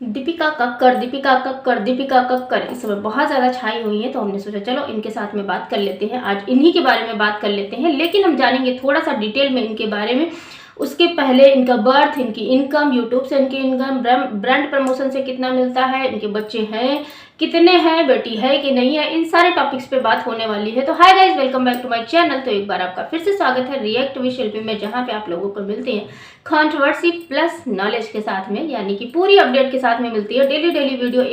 दीपिका कक्कर इस समय बहुत ज़्यादा छाई हुई है, तो हमने सोचा चलो इनके साथ में बात कर लेते हैं। आज इन्हीं के बारे में बात कर लेते हैं, लेकिन हम जानेंगे थोड़ा सा डिटेल में इनके बारे में। उसके पहले इनका बर्थ, इनकी इनकम, यूट्यूब से इनकी इनकम, ब्रांड प्रमोशन से कितना मिलता है, इनके बच्चे हैं कितने हैं, बेटी है कि नहीं है, इन सारे टॉपिक्स पे बात होने वाली है। तो hi guys, welcome back to my channel. तो एक बार आपका फिर से स्वागत है रिएक्ट विद शिल्पी में, जहां पे आप लोगों को मिलती है कंट्रोवर्सी प्लस नॉलेज के साथ में, यानी कि पूरी अपडेट के साथ में मिलती है। डेली वीडियो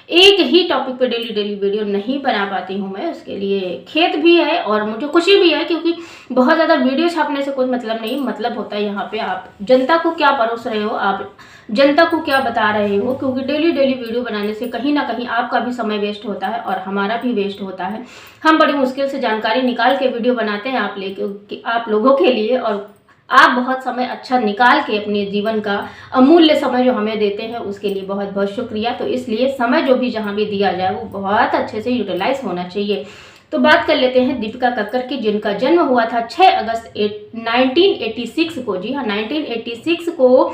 एक ही टॉपिक पे डेली वीडियो नहीं बना पाती हूँ मैं, उसके लिए खेद भी है और मुझे खुशी भी है, क्योंकि बहुत ज़्यादा वीडियो छापने से कोई मतलब नहीं। मतलब होता है यहाँ पे आप जनता को क्या परोस रहे हो, आप जनता को क्या बता रहे हो, क्योंकि डेली वीडियो बनाने से कहीं ना कहीं आपका भी समय वेस्ट होता है और हमारा भी वेस्ट होता है। हम बड़ी मुश्किल से जानकारी निकाल के वीडियो बनाते हैं आप लोगों के लिए, और आप बहुत समय अच्छा निकाल के अपने जीवन का अमूल्य समय जो हमें देते हैं उसके लिए बहुत बहुत शुक्रिया। तो इसलिए समय जो भी जहाँ भी दिया जाए वो बहुत अच्छे से यूटिलाइज होना चाहिए। तो बात कर लेते हैं दीपिका कक्कर की, जिनका जन्म हुआ था 6 अगस्त 1986 को। जी हाँ, 1986 को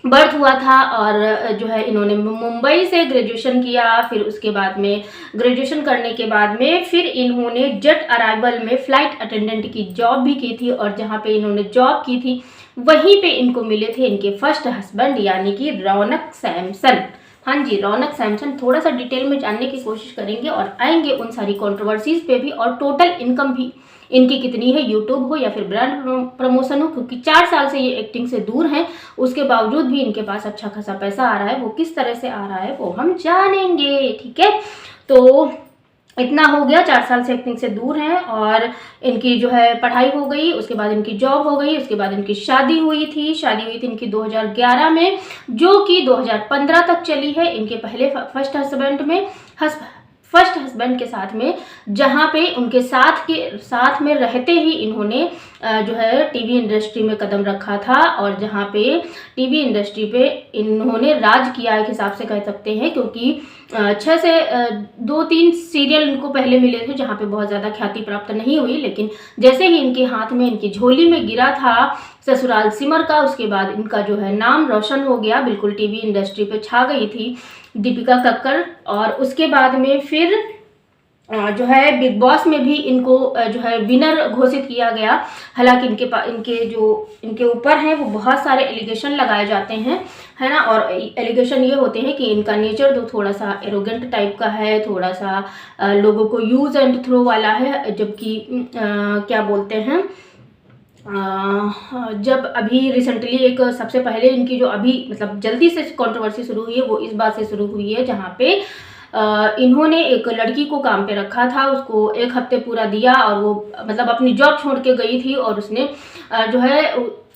बर्थ हुआ था। और जो है इन्होंने मुंबई से ग्रेजुएशन किया, फिर उसके बाद में ग्रेजुएशन करने के बाद में फिर इन्होंने जेट अराइवल में फ्लाइट अटेंडेंट की जॉब भी की थी, और जहाँ पे इन्होंने जॉब की थी वहीं पे इनको मिले थे इनके फर्स्ट हस्बैंड, यानी कि रौनक सैमसन। हाँ जी, रौनक सैमसन। थोड़ा सा डिटेल में जानने की कोशिश करेंगे और आएंगे उन सारी कंट्रोवर्सीज पे भी, और टोटल इनकम भी इनकी कितनी है, यूट्यूब हो या फिर ब्रांड प्रमोशन हो, क्योंकि 4 साल से ये एक्टिंग से दूर हैं, उसके बावजूद भी इनके पास अच्छा खासा पैसा आ रहा है। वो किस तरह से आ रहा है वो हम जानेंगे, ठीक है। तो इतना हो गया, 4 साल से एक्टिंग से दूर हैं, और इनकी जो है पढ़ाई हो गई, उसके बाद इनकी जॉब हो गई, उसके बाद इनकी शादी हुई थी इनकी 2011 में, जो कि 2015 तक चली है। इनके पहले फर्स्ट हस्बैंड के साथ में, जहाँ पे उनके साथ में रहते ही इन्होंने जो है टीवी इंडस्ट्री में कदम रखा था, और जहाँ पे टीवी इंडस्ट्री पे इन्होंने राज किया एक हिसाब से कह सकते हैं, क्योंकि 6 से 2-3 सीरियल इनको पहले मिले थे जहाँ पे बहुत ज़्यादा ख्याति प्राप्त नहीं हुई, लेकिन जैसे ही इनके हाथ में, इनकी झोली में गिरा था ससुराल सिमर का, उसके बाद इनका जो है नाम रोशन हो गया, बिल्कुल टीवी इंडस्ट्री पे छा गई थी दीपिका कक्कर। और उसके बाद में फिर जो है बिग बॉस में भी इनको जो है विनर घोषित किया गया। हालांकि इनके ऊपर है वो बहुत सारे एलिगेशन लगाए जाते हैं, है ना, और एलिगेशन ये होते हैं कि इनका नेचर तो थोड़ा सा एरोगेंट टाइप का है, थोड़ा सा लोगों को यूज एंड थ्रो वाला है, जबकि क्या बोलते हैं, जब अभी रिसेंटली एक सबसे पहले इनकी जो अभी मतलब जल्दी से कंट्रोवर्सी शुरू हुई है वो इस बात से शुरू हुई है, जहाँ पे इन्होंने एक लड़की को काम पे रखा था, उसको 1 हफ्ते पूरा दिया, और वो मतलब अपनी जॉब छोड़ के गई थी, और उसने जो है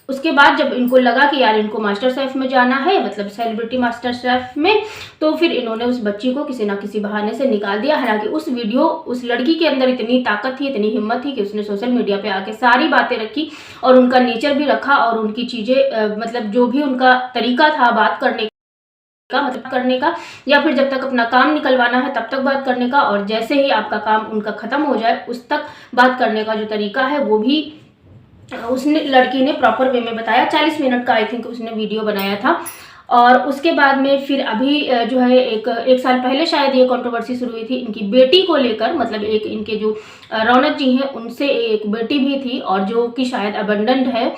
उसके बाद जब इनको लगा कि यार इनको मास्टर शेफ में जाना है, मतलब सेलिब्रिटी मास्टर शेफ में, तो फिर इन्होंने उस बच्ची को किसी ना किसी बहाने से निकाल दिया। हालांकि उस लड़की के अंदर इतनी ताकत थी, इतनी हिम्मत थी कि उसने सोशल मीडिया पे आके सारी बातें रखी, और उनका नेचर भी रखा, और उनकी चीज़ें मतलब जो भी उनका तरीका था बात करने का, या फिर जब तक अपना काम निकलवाना है तब तक बात करने का, और जैसे ही आपका काम उनका खत्म हो जाए उस तक बात करने का जो तरीका है वो भी लड़की ने प्रॉपर वे में बताया। 40 मिनट का आई थिंक उसने वीडियो बनाया था। और उसके बाद में फिर अभी जो है एक साल पहले शायद ये कंट्रोवर्सी शुरू हुई थी इनकी बेटी को लेकर, मतलब एक इनके जो रौनक जी हैं उनसे एक बेटी भी थी, और जो कि शायद अबंडेंट है,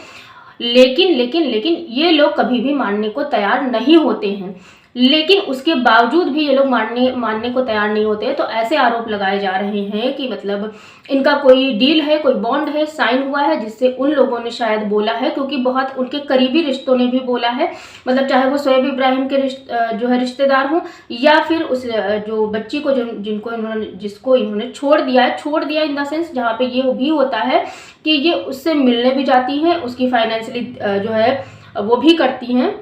लेकिन ये लोग कभी भी मानने को तैयार नहीं होते हैं। लेकिन उसके बावजूद भी ये लोग मानने को तैयार नहीं होते। तो ऐसे आरोप लगाए जा रहे हैं कि मतलब इनका कोई डील है, कोई बॉन्ड है, साइन हुआ है, जिससे उन लोगों ने शायद बोला है, क्योंकि बहुत उनके करीबी रिश्तों ने भी बोला है, मतलब चाहे वो शोएब इब्राहिम के जो है रिश्तेदार हों, या फिर उस जो बच्ची को जिसको इन्होंने छोड़ दिया इन द सेंस, जहाँ पे ये भी होता है कि ये उससे मिलने भी जाती हैं, उसकी फाइनेंशियली जो है वो भी करती हैं,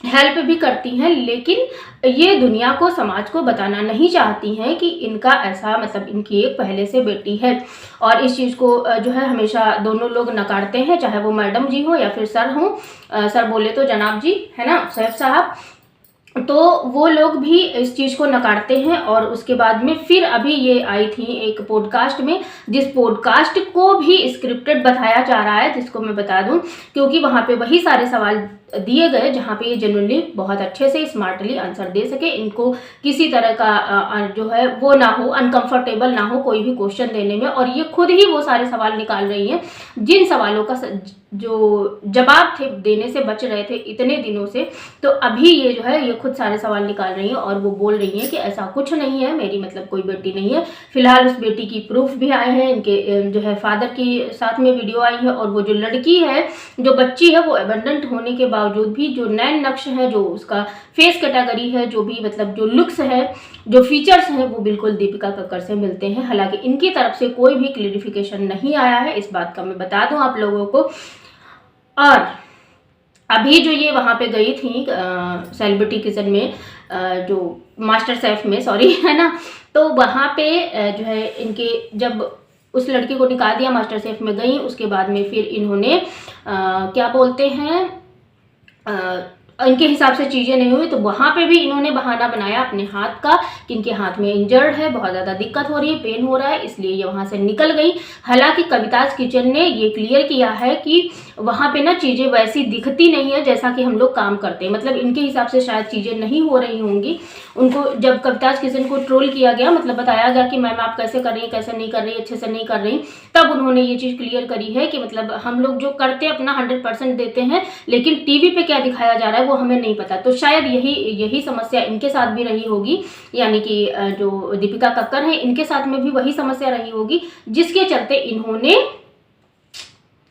हेल्प भी करती हैं, लेकिन ये दुनिया को, समाज को बताना नहीं चाहती हैं कि इनका ऐसा, मतलब इनकी एक पहले से बेटी है। और इस चीज़ को जो है हमेशा दोनों लोग नकारते हैं, चाहे वो मैडम जी हो या फिर सर हो, सर बोले तो जनाब जी, है ना, सैफ साहब, तो वो लोग भी इस चीज़ को नकारते हैं। और उसके बाद में फिर अभी ये आई थी एक पॉडकास्ट में, जिस पॉडकास्ट को भी स्क्रिप्टेड बताया जा रहा है, जिसको मैं बता दूं, क्योंकि वहाँ पे वही सारे सवाल दिए गए जहाँ पे ये जेन्युइनली बहुत अच्छे से स्मार्टली आंसर दे सके, इनको किसी तरह का जो है वो ना हो, अनकंफर्टेबल ना हो कोई भी क्वेश्चन देने में। और ये खुद ही वो सारे सवाल निकाल रही हैं जिन सवालों का जो जवाब थे देने से बच रहे थे इतने दिनों से। तो अभी ये जो है ये खुद सारे सवाल निकाल रही हैं और वो बोल रही हैं कि ऐसा कुछ नहीं है, मेरी मतलब कोई बेटी नहीं है। फिलहाल उस बेटी की प्रूफ भी आए हैं, इनके जो है फादर की साथ में वीडियो आई है। और वो जो लड़की है, जो बच्ची है, वो एबंडेंट होने के बावजूद भी जो नैन नक्श है, जो उसका फेस कैटेगरी है, जो भी मतलब जो लुक्स है, जो फीचर्स हैं, वो बिल्कुल दीपिका कक्कर से मिलते हैं। हालांकि इनकी तरफ से कोई भी क्लियरिफिकेशन नहीं आया है, इस बात का मैं बता दूं आप लोगों को। और अभी जो ये वहाँ पे गई थी सेलिब्रिटी किचन में, जो मास्टर शेफ में, सॉरी, है ना, तो वहाँ पे जो है इनके जब उस लड़की को निकाल दिया, मास्टर शेफ में गई, उसके बाद में फिर इन्होंने क्या बोलते हैं, इनके हिसाब से चीज़ें नहीं हुई, तो वहाँ पे भी इन्होंने बहाना बनाया अपने हाथ का कि इनके हाथ में इंजर्ड है, बहुत ज़्यादा दिक्कत हो रही है, पेन हो रहा है, इसलिए ये वहाँ से निकल गई। हालांकि कविताज किचन ने ये क्लियर किया है कि वहाँ पे ना चीज़ें वैसी दिखती नहीं है जैसा कि हम लोग काम करते हैं। मतलब इनके हिसाब से शायद चीज़ें नहीं हो रही होंगी। उनको जब कविताज किचन को ट्रोल किया गया, मतलब बताया गया कि मैम आप कैसे कर रही हैं, कैसे नहीं कर रही, अच्छे से नहीं कर रही, तब उन्होंने ये चीज़ क्लियर करी है कि मतलब हम लोग जो करते हैं अपना 100% देते हैं, लेकिन टीवी पे क्या दिखाया जा रहा है वो हमें नहीं पता। तो शायद यही समस्या इनके साथ भी रही होगी, यानी कि जो दीपिका कक्कर है इनके साथ में भी वही समस्या रही होगी, जिसके चलते इन्होंने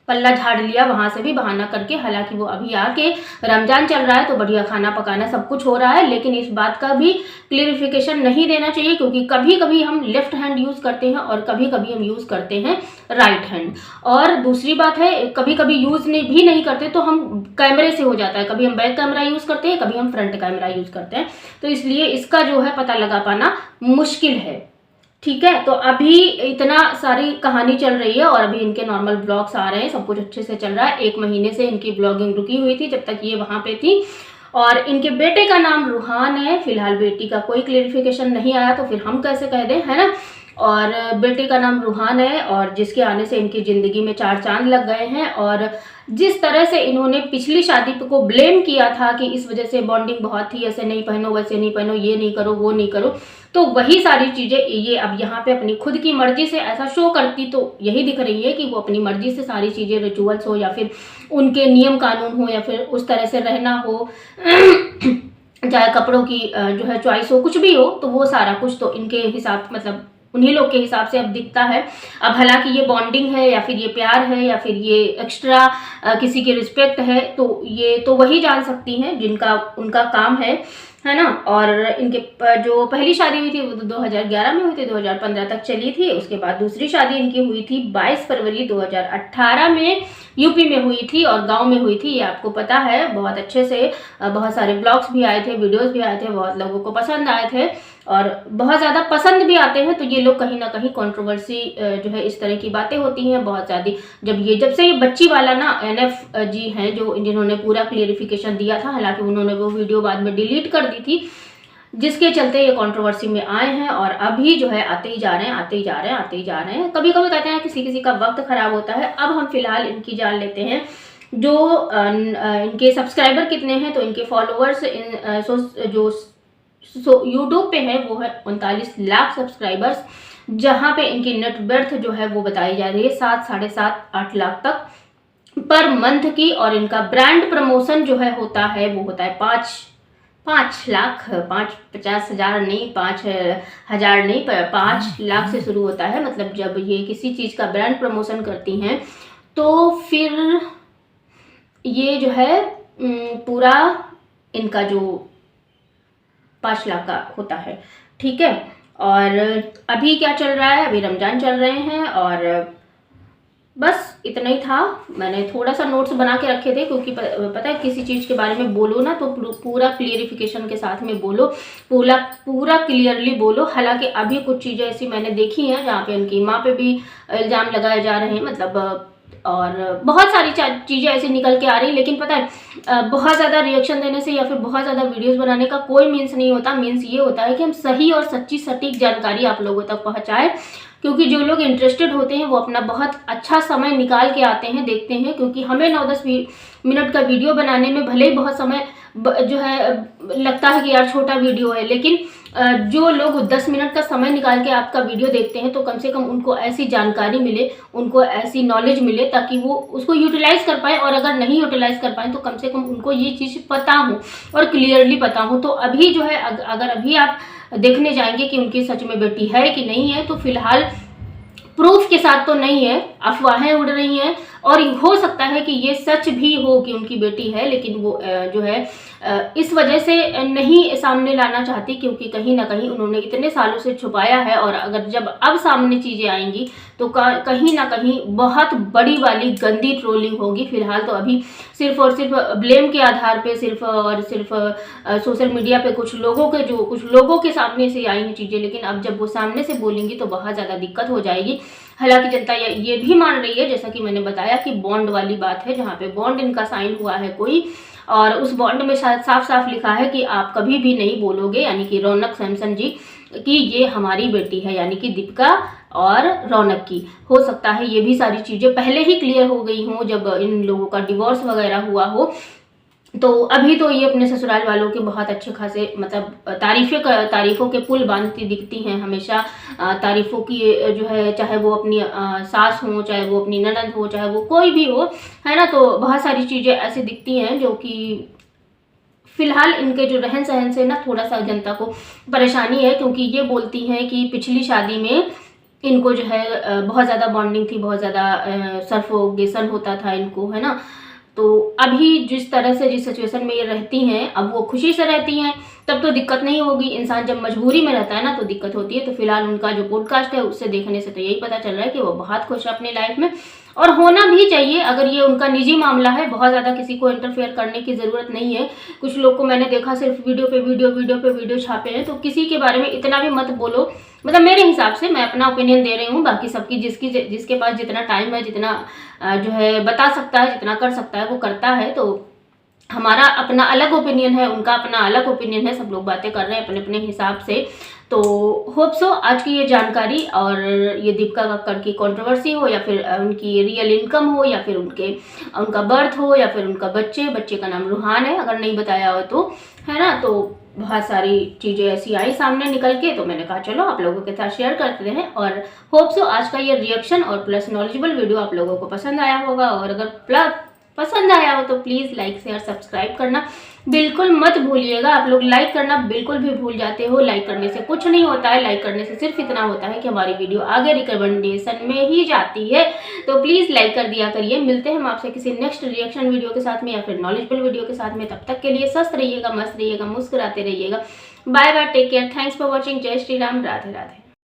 पल्ला झाड़ लिया वहां से भी बहाना करके। हालांकि वो अभी आके रमजान चल रहा है तो बढ़िया खाना पकाना सब कुछ हो रहा है, लेकिन इस बात का भी क्लियरिफिकेशन नहीं देना चाहिए, क्योंकि कभी कभी हम लेफ्ट हैंड यूज करते हैं और कभी कभी हम यूज करते हैं राइट हैंड। और दूसरी बात है, कभी कभी यूज भी नहीं करते तो हम कैमरे से हो जाता है, कभी हम बैक कैमरा यूज करते हैं, कभी हम फ्रंट कैमरा यूज करते हैं, तो इसलिए इसका जो है पता लगा पाना मुश्किल है। ठीक है, तो अभी इतना सारी कहानी चल रही है और अभी इनके नॉर्मल ब्लॉग्स आ रहे हैं, सब कुछ अच्छे से चल रहा है। 1 महीने से इनकी ब्लॉगिंग रुकी हुई थी जब तक ये वहां पे थी। और इनके बेटे का नाम रूहान है, फिलहाल बेटी का कोई क्लियरिफिकेशन नहीं आया तो फिर हम कैसे कह दें, है ना। और बेटे का नाम रूहान है और जिसके आने से इनकी ज़िंदगी में 4 चांद लग गए हैं। और जिस तरह से इन्होंने पिछली शादी को ब्लेम किया था कि इस वजह से बॉन्डिंग बहुत थी, ऐसे नहीं पहनो, वैसे नहीं पहनो, ये नहीं करो, वो नहीं करो, तो वही सारी चीज़ें ये अब यहाँ पे अपनी खुद की मर्जी से ऐसा शो करती तो यही दिख रही है कि वो अपनी मर्जी से सारी चीज़ें, रिचुअल्स हो या फिर उनके नियम कानून हो या फिर उस तरह से रहना हो, चाहे कपड़ों की जो है चॉइस हो, कुछ भी हो, तो वो सारा कुछ तो इनके हिसाब, मतलब उन्हीं लोग के हिसाब से अब दिखता है। अब हालांकि ये बॉन्डिंग है या फिर ये प्यार है या फिर ये एक्स्ट्रा किसी की रिस्पेक्ट है, तो ये तो वही जान सकती हैं जिनका उनका काम है ना। और इनके जो पहली शादी हुई थी वो 2011 में हुई थी, 2015 तक चली थी। उसके बाद दूसरी शादी इनकी हुई थी 22 फरवरी 2018 में, यूपी में हुई थी और गांव में हुई थी, ये आपको पता है। बहुत अच्छे से बहुत सारे ब्लॉग्स भी आए थे, वीडियोस भी आए थे, बहुत लोगों को पसंद आए थे और बहुत ज़्यादा पसंद भी आते हैं। तो ये लोग कहीं ना कहीं कंट्रोवर्सी जो है इस तरह की बातें होती हैं बहुत ज़्यादा। जब से ये बच्ची वाला ना NF जी हैं जिन्होंने पूरा क्लियरिफिकेशन दिया था, हालांकि उन्होंने वो वीडियो बाद में डिलीट कर दी थी, जिसके चलते ये कंट्रोवर्सी में आए हैं और अभी जो है आते ही जा रहे हैं। कभी कभी कहते हैं किसी किसी का वक्त खराब होता है। अब हम फिलहाल इनकी जान लेते हैं जो इनके सब्सक्राइबर कितने हैं। तो इनके फॉलोअर्स जो यूट्यूब पे है वो है 39 लाख सब्सक्राइबर्स, जहां पे इनकी नेट वर्थ जो है वो बताई जा रही है 7, 7.5, 8 लाख तक पर मंथ की। और इनका ब्रांड प्रमोशन जो है होता है वो होता है 5 लाख, 50,000 नहीं, 5,000 नहीं, 5 लाख से शुरू होता है। मतलब जब ये किसी चीज़ का ब्रांड प्रमोशन करती हैं तो फिर ये जो है पूरा इनका जो 5 लाख का होता है। ठीक है, और अभी क्या चल रहा है, अभी रमजान चल रहे हैं और बस इतना ही था। मैंने थोड़ा सा नोट्स बना के रखे थे क्योंकि पता है किसी चीज़ के बारे में बोलो ना तो पूरा क्लियरिफिकेशन के साथ में बोलो, पूरा क्लियरली बोलो। हालांकि अभी कुछ चीज़ें ऐसी मैंने देखी हैं जहाँ पे उनकी माँ पे भी इल्ज़ाम लगाए जा रहे हैं, मतलब और बहुत सारी चीज़ें ऐसी निकल के आ रही। लेकिन पता है बहुत ज़्यादा रिएक्शन देने से या फिर बहुत ज़्यादा वीडियोस बनाने का कोई मीन्स नहीं होता। मीन्स ये होता है कि हम सही और सच्ची सटीक जानकारी आप लोगों तक पहुँचाएं। क्योंकि जो लोग इंटरेस्टेड होते हैं वो अपना बहुत अच्छा समय निकाल के आते हैं, देखते हैं, क्योंकि हमें 9-10 मिनट का वीडियो बनाने में भले ही बहुत समय जो है लगता है कि यार छोटा वीडियो है, लेकिन जो लोग 10 मिनट का समय निकाल के आपका वीडियो देखते हैं तो कम से कम उनको ऐसी जानकारी मिले, उनको ऐसी नॉलेज मिले ताकि वो उसको यूटिलाइज कर पाए, और अगर नहीं यूटिलाइज कर पाए तो कम से कम उनको ये चीज़ पता हो और क्लियरली पता हो। तो अभी जो है अगर अभी आप देखने जाएंगे कि उनकी सच में बेटी है कि नहीं है, तो फिलहाल प्रूफ के साथ तो नहीं है, अफवाहें उड़ रही हैं, और हो सकता है कि ये सच भी हो कि उनकी बेटी है, लेकिन वो जो है इस वजह से नहीं सामने लाना चाहती, क्योंकि कहीं ना कहीं उन्होंने इतने सालों से छुपाया है, और अगर जब अब सामने चीज़ें आएंगी तो कहीं ना कहीं बहुत बड़ी वाली गंदी ट्रोलिंग होगी। फिलहाल तो अभी सिर्फ और सिर्फ ब्लेम के आधार पे सिर्फ और सिर्फ सोशल मीडिया पे कुछ लोगों के सामने से आई हैं चीज़ें, लेकिन अब जब वो सामने से बोलेंगी तो बहुत ज़्यादा दिक्कत हो जाएगी। हालांकि जनता ये भी मान रही है, जैसा कि मैंने बताया कि बॉन्ड वाली बात है, जहाँ पे बॉन्ड इनका साइन हुआ है कोई, और उस बॉन्ड में शायद साफ साफ लिखा है कि आप कभी भी नहीं बोलोगे, यानी कि रौनक सैमसन जी, कि ये हमारी बेटी है, यानी कि दीपिका और रौनक की। हो सकता है ये भी सारी चीज़ें पहले ही क्लियर हो गई हों जब इन लोगों का डिवोर्स वगैरह हुआ हो। तो अभी तो ये अपने ससुराल वालों के बहुत अच्छे खासे मतलब तारीफों के पुल बांधती दिखती हैं हमेशा। तारीफों की जो है, चाहे वो अपनी सास हो, चाहे वो अपनी ननद हो, चाहे वो कोई भी हो, है ना। तो बहुत सारी चीज़ें ऐसी दिखती हैं जो कि फिलहाल इनके जो रहन सहन से ना थोड़ा सा जनता को परेशानी है, क्योंकि ये बोलती हैं कि पिछली शादी में इनको जो है बहुत ज़्यादा बॉन्डिंग थी, बहुत ज़्यादा सफोकेशन होता था इनको, है ना। तो अभी जिस तरह से जिस सिचुएशन में ये रहती हैं, अब वो खुशी से रहती हैं तब तो दिक्कत नहीं होगी। इंसान जब मजबूरी में रहता है ना तो दिक्कत होती है। तो फिलहाल उनका जो पॉडकास्ट है उससे देखने से तो यही पता चल रहा है कि वो बहुत खुश है अपनी लाइफ में, और होना भी चाहिए। अगर ये उनका निजी मामला है, बहुत ज़्यादा किसी को इंटरफेयर करने की ज़रूरत नहीं है। कुछ लोग को मैंने देखा सिर्फ वीडियो पे वीडियो छापे हैं, तो किसी के बारे में इतना भी मत बोलो। मतलब मेरे हिसाब से, मैं अपना ओपिनियन दे रही हूँ, बाकी सबकी जिसके पास जितना टाइम है, जितना जो है बता सकता है, जितना कर सकता है वो करता है। तो हमारा अपना अलग ओपिनियन है, उनका अपना अलग ओपिनियन है, सब लोग बातें कर रहे हैं अपने अपने हिसाब से। तो होप सो आज की ये जानकारी और ये दीपिका कक्कड़ की कंट्रोवर्सी हो, या फिर उनकी रियल इनकम हो, या फिर उनका बर्थ हो, या फिर उनका बच्चे का नाम रूहान है, अगर नहीं बताया हो तो, है ना। तो बहुत सारी चीज़ें ऐसी आई सामने निकल के, तो मैंने कहा चलो आप लोगों के साथ शेयर करते हैं। और होप सो आज का ये रिएक्शन और प्लस नॉलेजेबल वीडियो आप लोगों को पसंद आया होगा, और अगर पसंद आया हो तो प्लीज़ लाइक शेयर सब्सक्राइब करना बिल्कुल मत भूलिएगा। आप लोग लाइक करना बिल्कुल भी भूल जाते हो। लाइक करने से कुछ नहीं होता है, लाइक करने से सिर्फ इतना होता है कि हमारी वीडियो आगे रिकमेंडेशन में ही जाती है। तो प्लीज़ लाइक कर दिया करिए। मिलते हैं हम आपसे किसी नेक्स्ट रिएक्शन वीडियो के साथ में, या फिर नॉलेजेबल वीडियो के साथ में। तब तक के लिए स्वस्थ रहिएगा, मस्त रहिएगा, मुस्कुराते रहिएगा। Bye bye, take care, thanks for watching. जय श्री राम, राधे राधे।